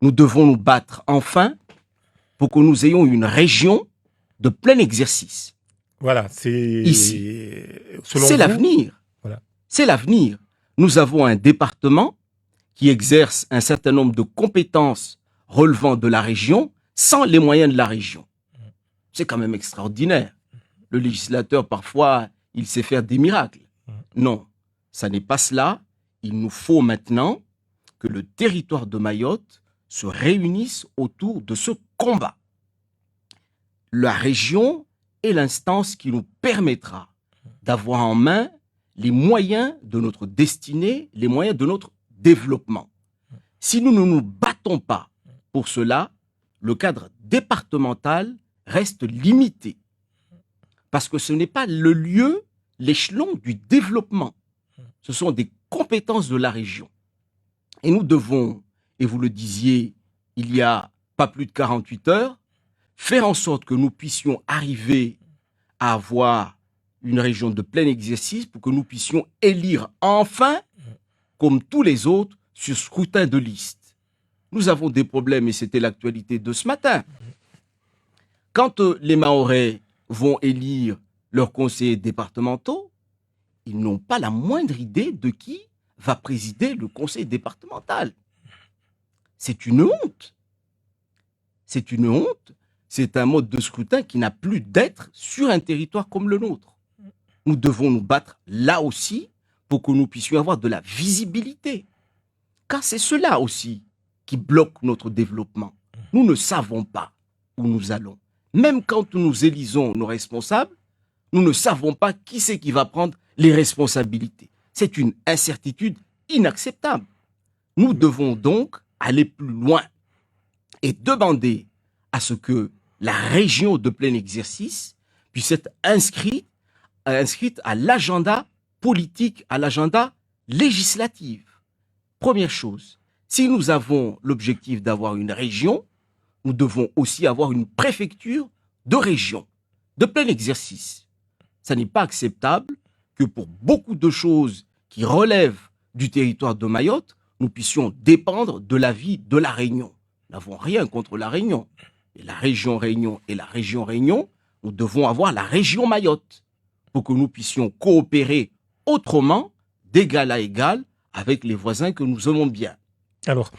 Nous devons nous battre enfin pour que nous ayons une région de plein exercice. Voilà, Ici, selon c'est vous, l'avenir. voilà. C'est l'avenir. Nous avons un département qui exerce un certain nombre de compétences relevant de la région sans les moyens de la région. C'est quand même extraordinaire. Le législateur, parfois, il sait faire des miracles. Non, ça n'est pas cela. Il nous faut maintenant que le territoire de Mayotte se réunisse autour de ce combat. La région est l'instance qui nous permettra d'avoir en main les moyens de notre destinée, les moyens de notre développement. Si nous ne nous battons pas pour cela, le cadre départemental reste limité. Parce que ce n'est pas le lieu, l'échelon du développement. Ce sont des compétences de la région. Et nous devons, et vous le disiez, il y a pas plus de 48 heures, faire en sorte que nous puissions arriver à avoir une région de plein exercice pour que nous puissions élire enfin, comme tous les autres, sur scrutin de liste. Nous avons des problèmes et c'était l'actualité de ce matin. Quand les Mahorais vont élire leurs conseillers départementaux, ils n'ont pas la moindre idée de qui va présider le conseil départemental. C'est une honte. C'est une honte. C'est un mode de scrutin qui n'a plus d'être sur un territoire comme le nôtre. Nous devons nous battre là aussi pour que nous puissions avoir de la visibilité. Car c'est cela aussi qui bloque notre développement. Nous ne savons pas où nous allons. Même quand nous élisons nos responsables, nous ne savons pas qui c'est qui va prendre les responsabilités. C'est une incertitude inacceptable. Nous devons donc aller plus loin et demander à ce que la région de plein exercice puisse être inscrite à l'agenda politique, à l'agenda législatif. Première chose, si nous avons l'objectif d'avoir une région, nous devons aussi avoir une préfecture de région, de plein exercice. Ça n'est pas acceptable que pour beaucoup de choses qui relèvent du territoire de Mayotte, nous puissions dépendre de l'avis de la Réunion. Nous n'avons rien contre la Réunion. Et la région Réunion et la région Réunion, nous devons avoir la région Mayotte pour que nous puissions coopérer autrement, d'égal à égal, avec les voisins que nous aimons bien. Alors,